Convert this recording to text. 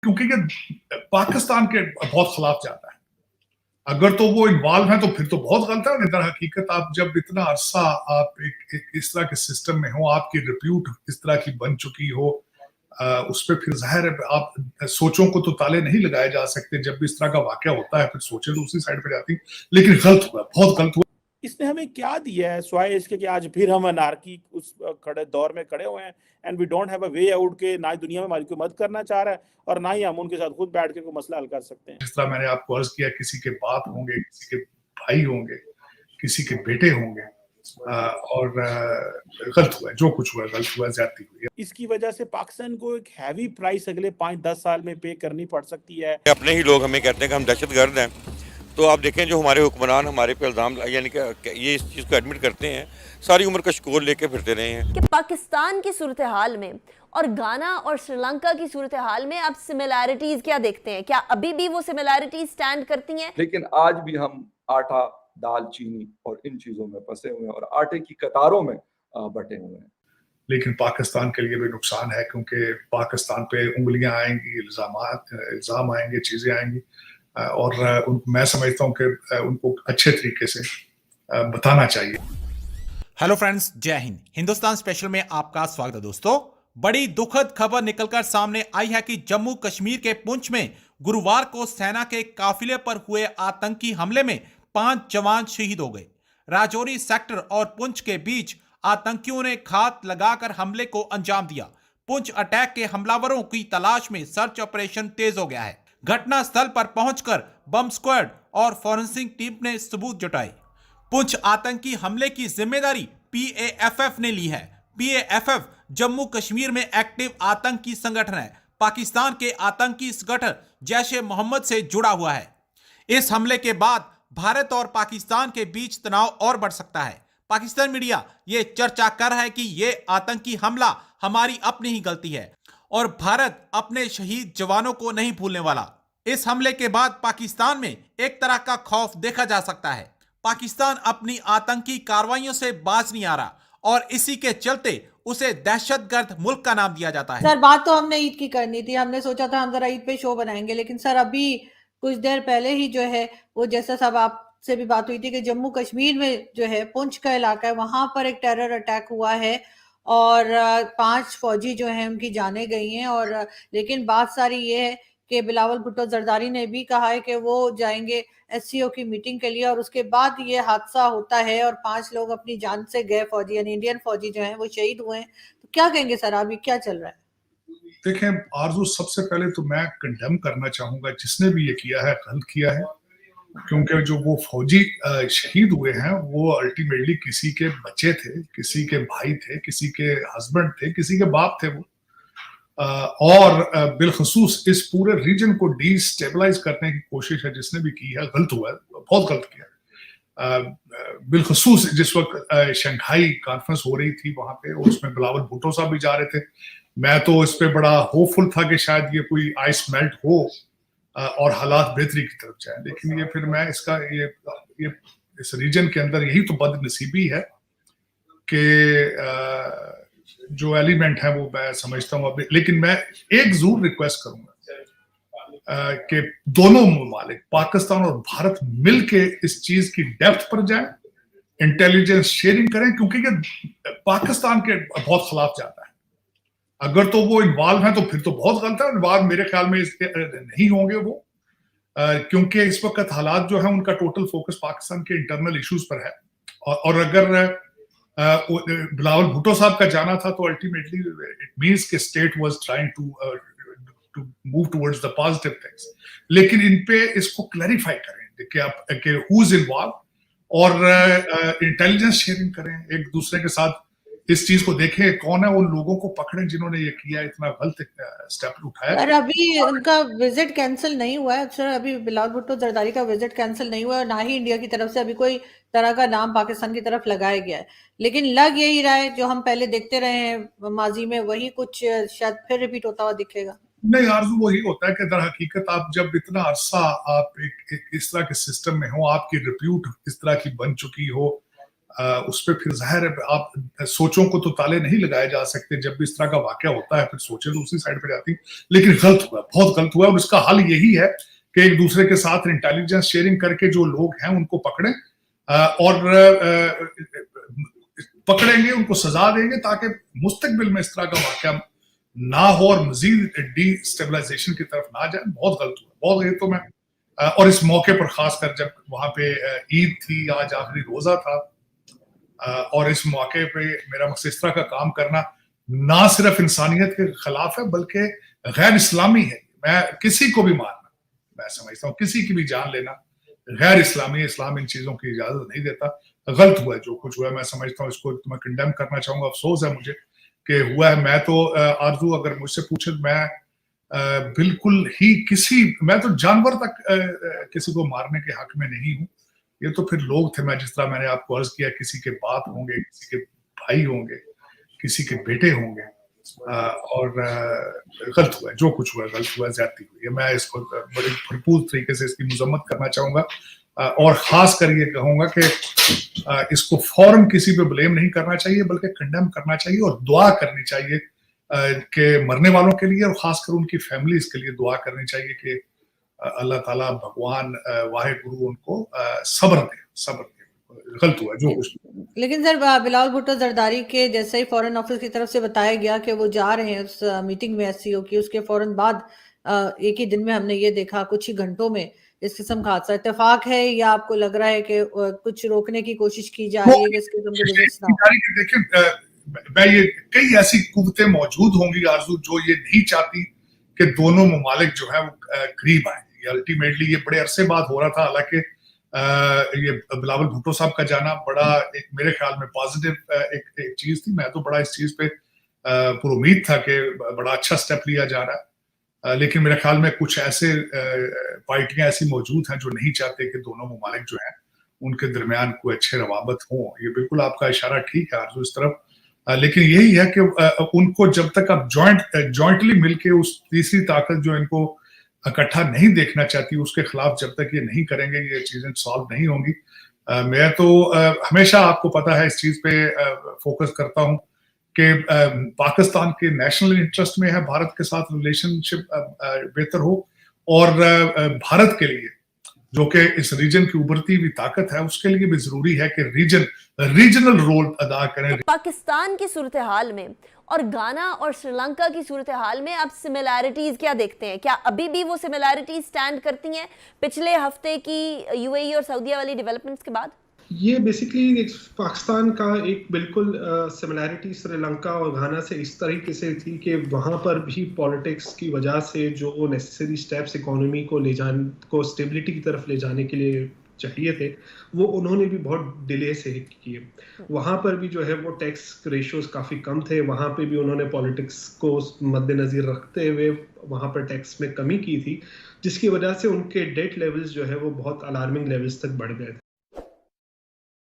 क्योंकि ये पाकिस्तान के बहुत खिलाफ जाता है। अगर तो वो इन्वॉल्व है तो फिर तो बहुत गलत है। दर हकीकत आप जब इतना अरसा आप एक इस तरह के सिस्टम में हो, आपकी रिप्यूट इस तरह की बन चुकी हो, उस पर फिर जाहिर है आप सोचों को तो ताले नहीं लगाए जा सकते। जब भी इस तरह का वाकया होता है फिर सोचें तो उसी साइड पे जाती, लेकिन गलत हुआ, बहुत गलत हुआ। इसने हमें क्या दिया है स्वाय इसके कि आज फिर हम अनार्की उस खड़े दौर में खड़े हुए हैं and we don't have a way out के ना ही दुनिया में हमारी कोई मदद करना चाह रहा है और ना ही हम उनके साथ खुद बैठ के कोई मसला हल कर सकते हैं। जिस तरह मैंने आपको अर्ज किया, किसी के बाप होंगे, किसी के भाई होंगे, किसी के बेटे होंगे, और गलत हुआ, जो कुछ हुआ गलत हुआ, ज्यादती हुई। इसकी वजह से पाकिस्तान को एक हैवी प्राइस अगले 5-10 साल में पे करनी पड़ सकती है। अपने ही लोग हमें कहते हैं कि हम दहशतगर्द हैं, तो आप देखें जो हमारे हुक्मरान हमारे पे इल्ज़ाम यानी कि ये इस चीज़ को एडमिट करते हैं, सारी उम्र का शिकोर लेके फिरते रहे हैं। कि पाकिस्तान की सूरत हाल में और गाना और श्रीलंका की सूरत हाल में आप सिमिलैरिटीज क्या देखते हैं? क्या अभी भी वो सिमिलैरिटीज स्टैंड करती हैं? लेकिन आज भी हम आटा, दाल, चीनी और इन चीजों में फंसे हुए हैं और आटे की कतारों में बटे हुए हैं। लेकिन पाकिस्तान के लिए भी नुकसान है, क्योंकि पाकिस्तान पे उंगलियां आएंगी, इल्जाम आएंगे, चीजें आएंगी, और मैं समझता हूँ कि उनको अच्छे तरीके से बताना चाहिए। हेलो फ्रेंड्स, जय हिंद। हिंदुस्तान स्पेशल में आपका स्वागत है। दोस्तों, बड़ी दुखद खबर निकलकर सामने आई है कि जम्मू कश्मीर के पुंछ में गुरुवार को सेना के काफिले पर हुए आतंकी हमले में 5 जवान शहीद हो गए। राजौरी सेक्टर और पुंछ के बीच आतंकियों ने घात लगाकर हमले को अंजाम दिया। पुंछ अटैक के हमलावरों की तलाश में सर्च ऑपरेशन तेज हो गया है। घटना स्थल पर पहुंचकर बम स्क्वाड और फॉरेंसिक टीम ने सबूत जुटाए। पुंछ आतंकी हमले की जिम्मेदारी PAFF ने ली है। PAFF जम्मू कश्मीर में एक्टिव आतंकी संगठन है। पाकिस्तान के आतंकी संगठन जैश-ए मोहम्मद से जुड़ा हुआ है। इस हमले के बाद भारत और पाकिस्तान के बीच तनाव और बढ़ सकता है। पाकिस्तान मीडिया ये चर्चा कर रहा है कि ये आतंकी हमला हमारी अपनी ही गलती है और भारत अपने शहीद जवानों को नहीं भूलने वाला। इस हमले के बाद पाकिस्तान में एक तरह का खौफ देखा जा सकता है। पाकिस्तान अपनी आतंकी कार्रवाइयों से बाज नहीं आ रहा और इसी के चलते उसे दहशतगर्द मुल्क का नाम दिया जाता है। सर, बात तो हमने ईद की करनी थी। हमने सोचा था हम जरा ईद पे शो बनाएंगे, लेकिन सर अभी कुछ देर पहले ही जो है वो, जैसा सब आपसे भी बात हुई थी कि जम्मू कश्मीर में जो है पुंछ का इलाका है, वहां पर एक टेरर अटैक हुआ है और 5 फौजी जो है उनकी जानें गई हैं। और लेकिन बात सारी ये है कि बिलावल भुट्टो जरदारी ने भी कहा है कि वो जाएंगे SCO की मीटिंग के लिए, और उसके बाद ये हादसा होता है और 5 लोग अपनी जान से गए फौजी, यानी इंडियन फौजी जो हैं वो शहीद हुए हैं। तो क्या कहेंगे सर, अभी क्या चल रहा है? देखें आरजू, सबसे पहले तो मैं कंडेम करना चाहूंगा जिसने भी ये किया है, गलत किया है, क्योंकि जो वो फौजी शहीद हुए हैं वो अल्टीमेटली किसी के बच्चे थे, किसी के भाई थे, किसी के हस्बैंड थे, किसी के बाप थे वो, और बिलखसूस इस पूरे रीजन को डिस्टेबलाइज करने की कोशिश है जिसने भी की है, गलत हुआ है, बहुत गलत किया। बिलखसूस जिस वक्त शंघाई कॉन्फ्रेंस हो रही थी वहां पे, उसमें बिलावल भुट्टो साहब भी जा रहे थे। मैं तो इस पे बड़ा होपफुल था कि शायद ये कोई आइस मेल्ट हो और हालात बेहतरी की तरफ जाए, लेकिन ये फिर मैं इसका ये इस रीजन के अंदर यही तो बदनसीबी है कि जो एलिमेंट है वो मैं समझता हूँ। लेकिन मैं एक जरूर रिक्वेस्ट करूंगा कि दोनों ममालिक पाकिस्तान और भारत मिलके इस चीज की डेप्थ पर जाएं, इंटेलिजेंस शेयरिंग करें, क्योंकि ये पाकिस्तान के बहुत खिलाफ जाता है। अगर तो वो इन्वॉल्व है तो फिर तो बहुत गलत है। इन्वॉल्व मेरे ख्याल में इसके नहीं होंगे वो, क्योंकि इस वक्त हालात जो है उनका टोटल फोकस पाकिस्तान के इंटरनल इश्यूज पर है। और अगर बिलावल भुट्टो साहब का जाना था तो अल्टीमेटली इट मींस कि state was trying to move towards the positive things. लेकिन इन पे इसको क्लैरिफाई करें कि आप हु इज इन्वॉल्व, और इंटेलिजेंस शेयरिंग करें एक दूसरे के साथ। इस चीज को देखें, कौन है उन लोगों को पकड़ें जिन्होंने ये किया, इतना गलत स्टेप उठाया। सर अभी उनका विजिट कैंसिल नहीं हुआ है सर, अभी बिलावल भुट्टो जरदारी का विजिट कैंसिल नहीं हुआ है, ना ही इंडिया की तरफ से अभी कोई तरह का नाम पाकिस्तान की तरफ लगाया गया है। लेकिन लग यही रहा है जो हम पहले देखते रहे हैं माजी में, वही कुछ शायद फिर रिपीट होता हुआ दिखेगा। नहीं आरजू, वही होता है कि दर हकीकत आप जब इतना अरसा आप एक इस तरह के सिस्टम में हो, आपकी रिप्यूट इस तरह की बन चुकी हो, उस पर फिर जाहिर है आप सोचों को तो ताले नहीं लगाए जा सकते, जब भी इस तरह का वाकया होता है फिर सोचें तो उसी साइड पे जाती, लेकिन गलत हुआ, बहुत गलत हुआ। और इसका हल यही है कि एक दूसरे के साथ इंटेलिजेंस शेयरिंग करके जो लोग हैं उनको पकड़ें और पकड़ेंगे, उनको सजा देंगे ताकि मुस्तकबिल में इस तरह का वाकया ना हो और मजीद डिस्टेबलाइजेशन की तरफ ना जाए। बहुत गलत हुआ, बहुत। ये तो मैं और इस मौके पर खासकर जब वहां पे ईद थी, आज आखिरी रोजा था, और इस मौके पे मेरा मकसद इस तरह का काम करना ना सिर्फ इंसानियत के खिलाफ है बल्कि गैर इस्लामी है। मैं किसी को भी मारना, मैं समझता हूँ किसी की भी जान लेना गैर इस्लामी, इस्लाम इन चीजों की इजाजत नहीं देता। गलत हुआ जो कुछ हुआ, मैं समझता हूँ इसको मैं कंडेम करना चाहूंगा। अफसोस है मुझे कि हुआ है। मैं तो आरजू अगर मुझसे पूछे तो मैं बिल्कुल ही मैं तो जानवर तक किसी को मारने के हक में नहीं हूँ। ये तो फिर लोग थे, मैं जिस तरह मैंने आपको अर्ज किया, किसी के बाप होंगे, किसी के भाई होंगे, किसी के बेटे होंगे, और गलत हुआ, जो कुछ हुआ गलत हुआ, ज्यादती हुई है। मैं इसको बड़े भरपूर तरीके से इसकी मजम्मत करना चाहूंगा और खास कर ये कहूंगा कि इसको फौरन किसी पे ब्लेम नहीं करना चाहिए बल्कि कंडेम करना चाहिए और दुआ करनी चाहिए कि मरने वालों के लिए और खासकर उनकी फैमिलीज के लिए दुआ करनी चाहिए कि अल्लाह ताला भगवान वाहे गुरु उनको सब्र दे। गलत हुआ जो कुछ। लेकिन सर बिलावल भुट्टो जरदारी के जैसे ही फॉरेन ऑफिस की तरफ से बताया गया कि वो जा रहे हैं उस मीटिंग में एससीओ की, उसके फौरन बाद एक ही दिन में हमने ये देखा, कुछ ही घंटों में इस किस्म का हादसा। इत्तेफाक है या आपको लग रहा है कि कुछ रोकने की कोशिश की जा रही है कि इस किस्म के विजिट्स ना हो? देखिए मैं ये कई ऐसी कुव्वतें मौजूद होंगी आरजू जो ये नहीं चाहती कि दोनों ममालिक जो है वो करीब आए। अल्टीमेटली ये बड़े अरसे बाद हो रहा था, हालांकि ये बिलावल भुट्टो साहब का जाना बड़ा एक मेरे ख्याल में पॉजिटिव एक चीज थी। मैं तो बड़ा इस चीज पे पूरी उम्मीद था कि बड़ा अच्छा स्टेप लिया जा रहा है, लेकिन मेरे ख्याल में कुछ ऐसे पार्टियां ऐसी मौजूद हैं जो नहीं चाहते कि दोनों ममालिक जो हैं उनके दरमियान कोई अच्छे रवाबत हों। ये बिल्कुल आपका इशारा ठीक है आरजू इस तरफ, लेकिन यही है कि उनको जब तक आप जॉइंटली मिलके उस तीसरी ताकत जो इनको इकट्ठा नहीं देखना चाहती उसके खिलाफ जब तक ये नहीं करेंगे ये चीजें सॉल्व नहीं होंगी। मैं तो हमेशा आपको पता है इस चीज पे फोकस करता हूं कि पाकिस्तान के नेशनल इंटरेस्ट में है भारत के साथ रिलेशनशिप बेहतर हो, और भारत के लिए जो कि इस रीजन की उभरती हुई ताकत है उसके लिए भी जरूरी है कि रीजनल रोल अदा करें। पाकिस्तान की सूरत हाल में और गाना और श्रीलंका की सूरत हाल में आप सिमिलैरिटीज क्या देखते हैं? क्या अभी भी वो सिमिलैरिटीज स्टैंड करती हैं पिछले हफ्ते की यूएई और सऊदीया वाली डेवलपमेंट्स के बाद? ये बेसिकली पाकिस्तान का एक बिल्कुल सिमिलैरिटी श्रीलंका और घाना से इस तरीके से थी कि वहाँ पर भी पॉलिटिक्स की वजह से जो नेसेसरी स्टेप्स इकोनॉमी को स्टेबिलिटी की तरफ ले जाने के लिए चाहिए थे वो उन्होंने भी बहुत डिले से किए। वहाँ पर भी जो है वो टैक्स रेशियोज काफ़ी कम थे, वहाँ पे भी उन्होंने पॉलिटिक्स को मद्देनज़र रखते हुए वहाँ पर टैक्स में कमी की थी, जिसकी वजह से उनके डेट लेवल्स जो है वो बहुत अलार्मिंग लेवल्स तक बढ़ गए थे।